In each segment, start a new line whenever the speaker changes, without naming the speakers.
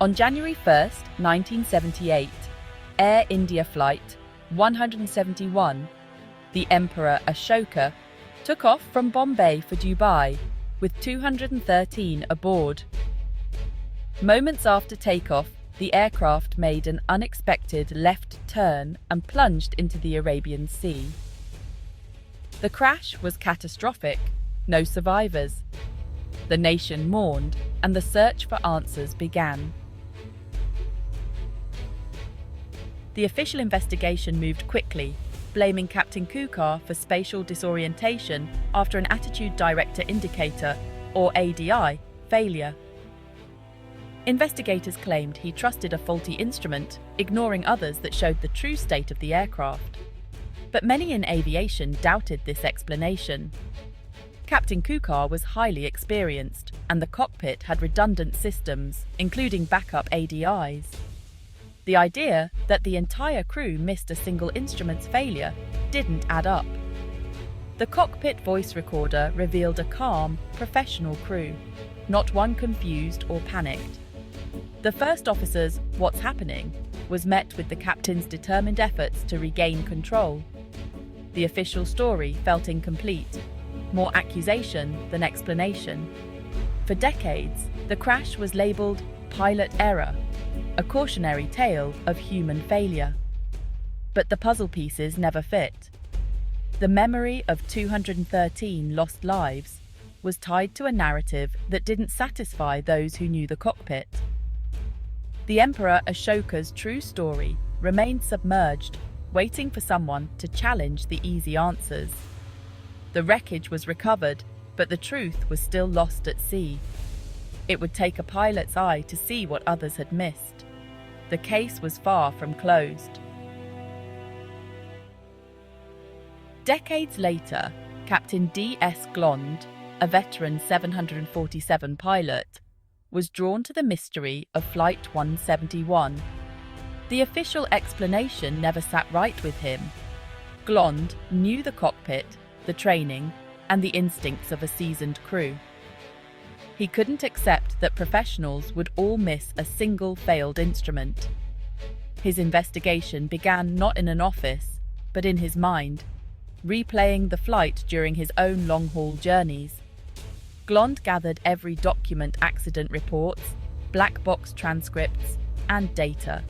On January 1st, 1978, Air India Flight 171, the Emperor Ashoka, took off from Bombay for Dubai with 213 aboard. Moments after takeoff, the aircraft made an unexpected left turn and plunged into the Arabian Sea. The crash was catastrophic, no survivors. The nation mourned, and the search for answers began. The official investigation moved quickly, blaming Captain Kukar for spatial disorientation after an Attitude Director Indicator, or ADI, failure. Investigators claimed he trusted a faulty instrument, ignoring others that showed the true state of the aircraft. But many in aviation doubted this explanation. Captain Kukar was highly experienced, and the cockpit had redundant systems, including backup ADIs. The idea that the entire crew missed a single instrument's failure didn't add up. The cockpit voice recorder revealed a calm, professional crew, not one confused or panicked. The first officer's "what's happening" was met with the captain's determined efforts to regain control. The official story felt incomplete, more accusation than explanation. For decades, the crash was labelled pilot error, a cautionary tale of human failure. But the puzzle pieces never fit. The memory of 213 lost lives was tied to a narrative that didn't satisfy those who knew the cockpit. The Emperor Ashoka's true story remained submerged, waiting for someone to challenge the easy answers. The wreckage was recovered, but the truth was still lost at sea. It would take a pilot's eye to see what others had missed. The case was far from closed. Decades later, Captain D.S. Glond, a veteran 747 pilot, was drawn to the mystery of Flight 171. The official explanation never sat right with him. Glond knew the cockpit, the training, and the instincts of a seasoned crew. He couldn't accept that professionals would all miss a single failed instrument. His investigation began not in an office, but in his mind, replaying the flight during his own long-haul journeys. Glond gathered every document, accident reports, black box transcripts, and data.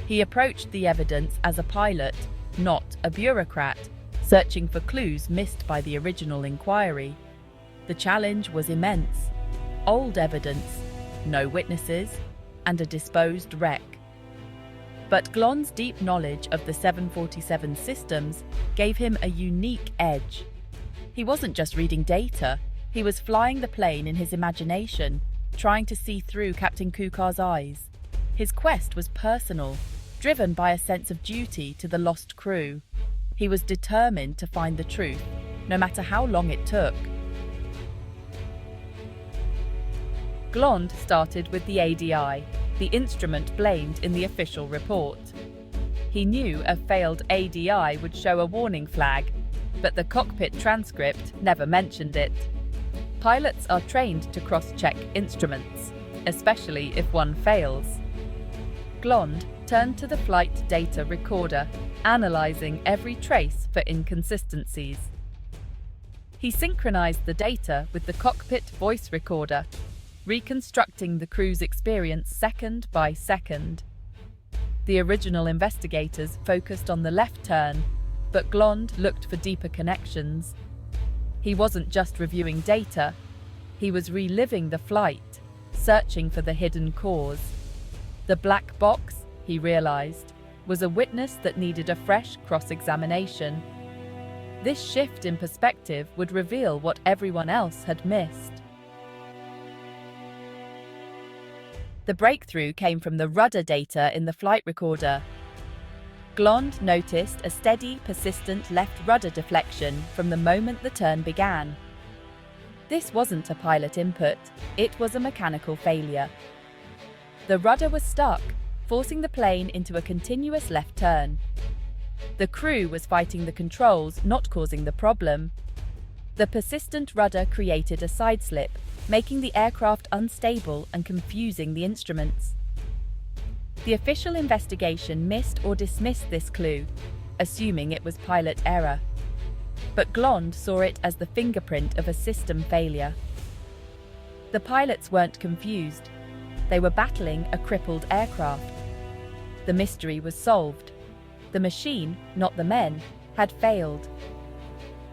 He approached the evidence as a pilot, not a bureaucrat, searching for clues missed by the original inquiry. The challenge was immense. Old evidence, no witnesses, and a disposed wreck. But Glond's deep knowledge of the 747 systems gave him a unique edge. He wasn't just reading data, he was flying the plane in his imagination, trying to see through Captain Kukar's eyes. His quest was personal, driven by a sense of duty to the lost crew. He was determined to find the truth, no matter how long it took. Glond started with the ADI, the instrument blamed in the official report. He knew a failed ADI would show a warning flag, but the cockpit transcript never mentioned it. Pilots are trained to cross-check instruments, especially if one fails. Glond turned to the flight data recorder, analyzing every trace for inconsistencies. He synchronized the data with the cockpit voice recorder, reconstructing the crew's experience second by second. The original investigators focused on the left turn, but Glond looked for deeper connections. He wasn't just reviewing data, he was reliving the flight, searching for the hidden cause. The black box, he realized, was a witness that needed a fresh cross-examination. This shift in perspective would reveal what everyone else had missed. The breakthrough came from the rudder data in the flight recorder. Glond noticed a steady, persistent left rudder deflection from the moment the turn began. This wasn't a pilot input, it was a mechanical failure. The rudder was stuck, forcing the plane into a continuous left turn. The crew was fighting the controls, not causing the problem. The persistent rudder created a sideslip, making the aircraft unstable and confusing the instruments. The official investigation missed or dismissed this clue, assuming it was pilot error. But Glond saw it as the fingerprint of a system failure. The pilots weren't confused. They were battling a crippled aircraft. The mystery was solved. The machine, not the men, had failed.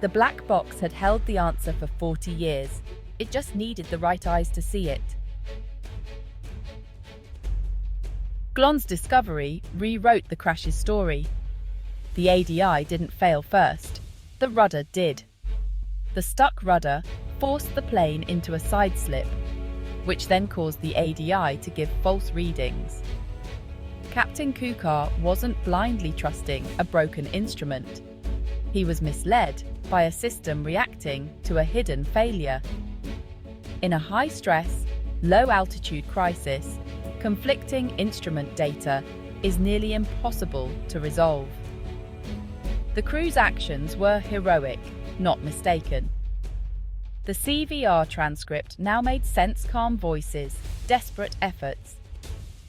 The black box had held the answer for 40 years. It just needed the right eyes to see it. Glond's discovery rewrote the crash's story. The ADI didn't fail first. The rudder did. The stuck rudder forced the plane into a side slip, which then caused the ADI to give false readings. Captain Kukar wasn't blindly trusting a broken instrument. He was misled by a system reacting to a hidden failure. In a high-stress, low-altitude crisis, conflicting instrument data is nearly impossible to resolve. The crew's actions were heroic, not mistaken. The CVR transcript now made sense: calm voices, desperate efforts.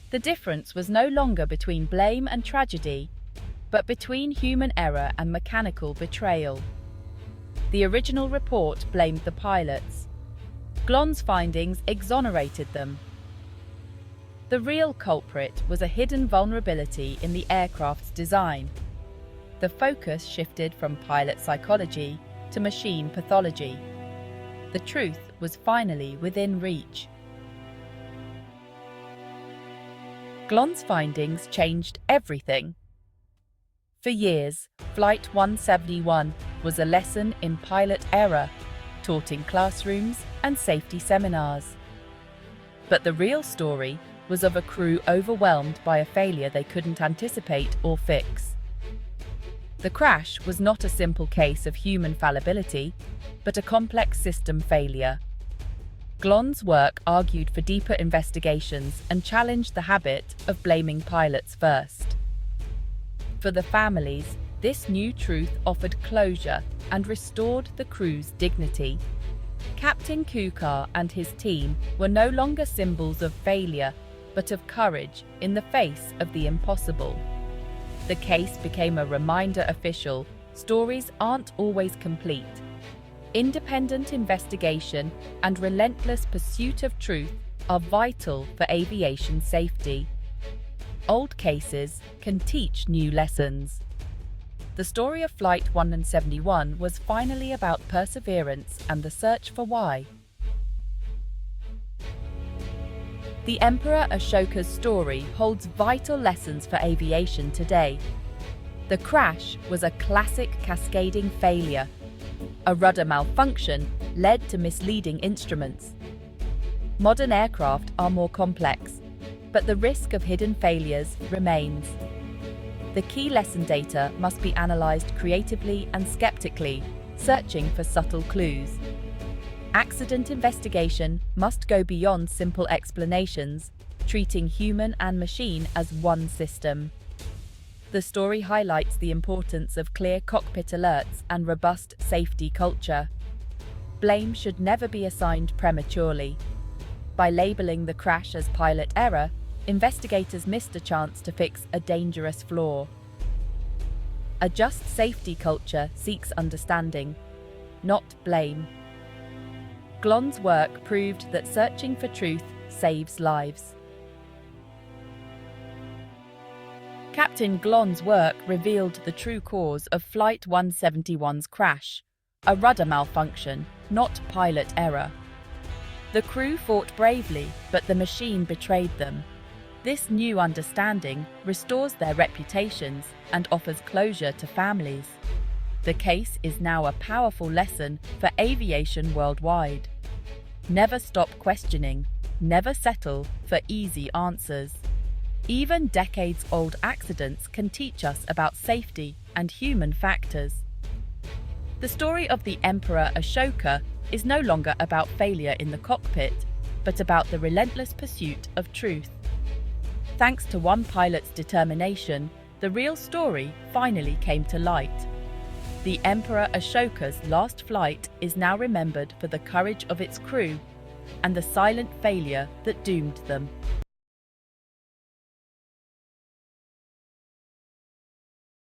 The difference was no longer between blame and tragedy, but between human error and mechanical betrayal. The original report blamed the pilots. Glond's findings exonerated them. The real culprit was a hidden vulnerability in the aircraft's design. The focus shifted from pilot psychology to machine pathology. The truth was finally within reach. Glond's findings changed everything. For years, Flight 171 was a lesson in pilot error, taught in classrooms and safety seminars. But the real story was of a crew overwhelmed by a failure they couldn't anticipate or fix. The crash was not a simple case of human fallibility, but a complex system failure. Glond's work argued for deeper investigations and challenged the habit of blaming pilots first. For the families, this new truth offered closure and restored the crew's dignity. Captain Kukar and his team were no longer symbols of failure, but of courage in the face of the impossible. The case became a reminder: official stories aren't always complete. Independent investigation and relentless pursuit of truth are vital for aviation safety. Old cases can teach new lessons. The story of Flight 171 was finally about perseverance and the search for why. The Emperor Ashoka's story holds vital lessons for aviation today. The crash was a classic cascading failure. A rudder malfunction led to misleading instruments. Modern aircraft are more complex, but the risk of hidden failures remains. The key lesson: data must be analysed creatively and skeptically, searching for subtle clues. Accident investigation must go beyond simple explanations, treating human and machine as one system. The story highlights the importance of clear cockpit alerts and robust safety culture. Blame should never be assigned prematurely. By labeling the crash as pilot error, investigators missed a chance to fix a dangerous flaw. A just safety culture seeks understanding, not blame. Glond's work proved that searching for truth saves lives. Captain Glond's work revealed the true cause of Flight 171's crash: a rudder malfunction, not pilot error. The crew fought bravely, but the machine betrayed them. This new understanding restores their reputations and offers closure to families. The case is now a powerful lesson for aviation worldwide. Never stop questioning, never settle for easy answers. Even decades-old accidents can teach us about safety and human factors. The story of the Emperor Ashoka is no longer about failure in the cockpit, but about the relentless pursuit of truth. Thanks to one pilot's determination, the real story finally came to light. The Emperor Ashoka's last flight is now remembered for the courage of its crew and the silent failure that doomed them.